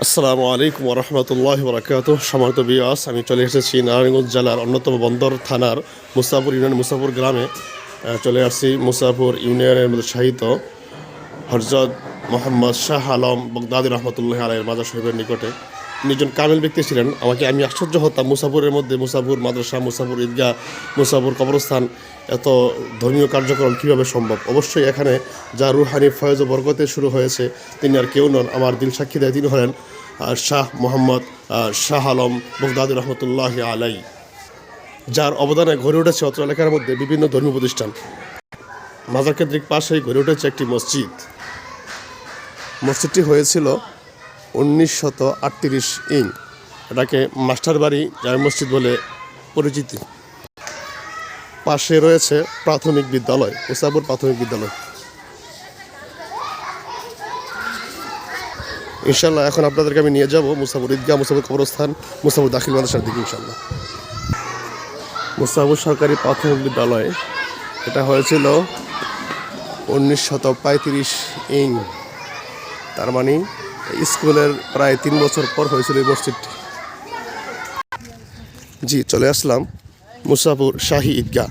আসসালামু আলাইকুম ওরহমতুল্লাহি বারাকাতুহু। সম্মানিত বিয়াস, আমি চলে এসেছি নারায়ণগঞ্জ জেলার অন্যতম বন্দর থানার মুসাফর ইউনিয়ন মুসাফর গ্রামে। চলে আসছি মুসাফর ইউনিয়নের মধ্যে শাহিত হযরত মোহাম্মদ শাহ আলম বগদাদি রহমতুল্লাহ আলাইহির মাজার শরীফের নিকটে। উনি একজন কামেল ব্যক্তি ছিলেন। আমি আশ্চর্য হতাম, মুসাফরের মধ্যে মুসাফর মাদ্রাসা, মুসাফর ঈদগাহ, মুসাফর কবরস্থান, এত ধর্মীয় কার্যক্রম কীভাবে সম্ভব। অবশ্যই এখানে যা রুহানি ফয়েজ ও বরকতে শুরু হয়েছে, তিনি আর কেউ নন, আমার দিল সাক্ষী দেয়, তিনি হলেন শাহ মোহাম্মদ শাহ আলম বগদাদি রহমতুল্লাহ আলাই, যার অবদানে গড়ে উঠেছে অত্র এলাকার মধ্যে বিভিন্ন ধর্মীয় প্রতিষ্ঠান। মাজার কেন্দ্রিক পাশেই গড়ে উঠেছে একটি মসজিদ। মসজিদটি হয়েছিল 1938 ইং। এটাকে মাস্টার বাড়ি জামে মসজিদ বলে পরিচিতি। পাশে রয়েছে প্রাথমিক বিদ্যালয়, মুসাফর প্রাথমিক বিদ্যালয়। ইনশাল্লাহ এখন আপনাদেরকে আমি নিয়ে যাব মুসাফর ঈদগাহ, মুসাফর কবরস্থান, মুসাফর দাখিল মাদ্রাসার দিকে ইনশাল্লাহ। মুসাফর সরকারি প্রাথমিক বিদ্যালয়, এটা হয়েছিল 1935 ইং। তার মানে স্কুলের প্রায় 3 বছর পর হয়েছিল এই মসজিদটি। জি, চলে আসলাম মুসাফর শাহী ঈদগাহ,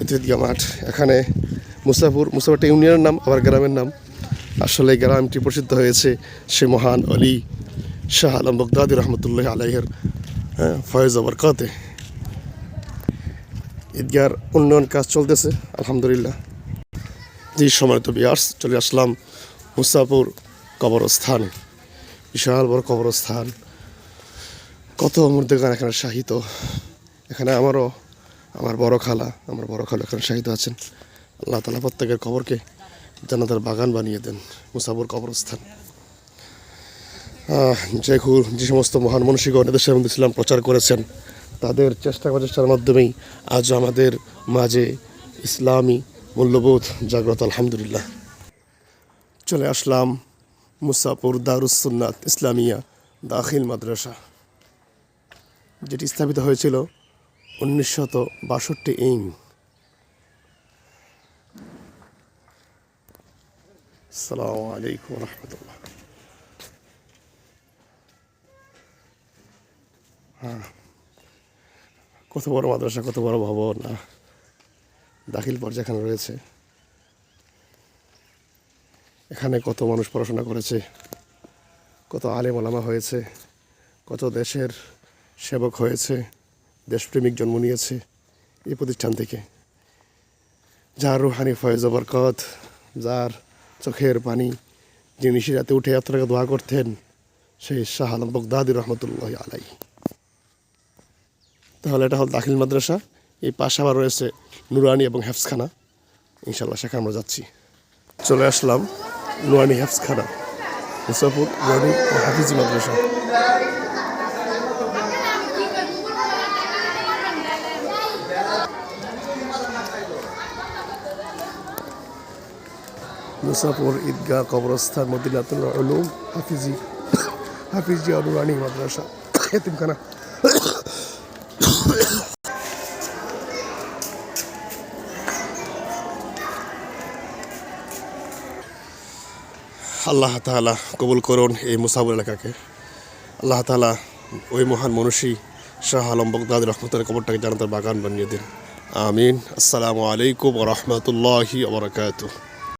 ঈদগাহ মাঠ। এখানে মুসাফরটা ইউনিয়নের নাম, আবার গ্রামের নাম। আসলে গ্রামটি প্রসিদ্ধ হয়েছে সে মহান অলি শাহ আলম বগদাদি রহমতুল্লাহ আলাইহির ফয়েজ বরকতে। ঈদগাহর উন্নয়ন কাজ চলতেছে আলহামদুলিল্লাহ। জি, সম্মানিত বিয়ার্স, চলে আসলাম মুসাফর কবরস্থানে। বিশাল বড় কবরস্থান, কত মূর্তিগান এখানে শাহিত। এখানে আমার বড় খালা এখানে শাহিত আছেন। আল্লাহ তাআলা প্রত্যেকের কবরকে জান্নাতের বাগান বানিয়ে দেন। মুসাফর কবরস্থান, যে সমস্ত মহান মনীষীগণ এদেশের মধ্যে ইসলাম প্রচার করেছেন, তাদের প্রচেষ্টার মাধ্যমেই আজ আমাদের মাঝে ইসলামী মূল্যবোধ জাগ্রত আলহামদুলিল্লাহ। চলে আসলাম মুসাফর দারুস সুন্নাত ইসলামিয়া দাখিল মাদ্রাসা, যেটি স্থাপিত হয়েছিল 1962 ইং। আসসালামু আলাইকুম রহমতুল্লাহ। কত বড় মাদ্রাসা, কত বড় ভবন, দাখিল পর্যায়ে এখানে রয়েছে। এখানে কত মানুষ পড়াশোনা করেছে, কত আলেম ওলামা হয়েছে, কত দেশের সেবক হয়েছে, দেশপ্রেমিক জন্ম নিয়েছে এই প্রতিষ্ঠান থেকে। যার রুহানি ফয়েজ বরকত, যার চোখের পানি, যিনি নিশিরাতে উঠে এত টাকা দোয়া করতেন, সেই শাহ আলম বগদাদি রহমতুল্লাহ আলাই। তাহলে এটা হল দাখিল মাদ্রাসা। এই পাশে আবার রয়েছে নুরানি এবং হেফজখানা। ইনশাল্লাহ সেখানে আমরা যাচ্ছি। চলে আসলাম নুরানি হেফজখানা, মুসাফর নুরানি ও হাফিজি মাদ্রাসা। মুসাফর ঈদগাহ কবরস্থান মদিনাতুল উলুম হাফিজি আর নুরানি মাদ্রাসা এতিমখানা। আল্লাহ তাআলা কবুল করুন এই মুসাফর এলাকাকে। আল্লাহ তাআলা ওই মহান মনীষী শাহ আলম বগদাদি রহমতুল্লাহ কবরটাকে জান্নাতের বাগান বানিয়ে দিন। আমিন। আসসালামু আলাইকুম ওয়া রাহমাতুল্লাহি ওয়া বারাকাতুহু।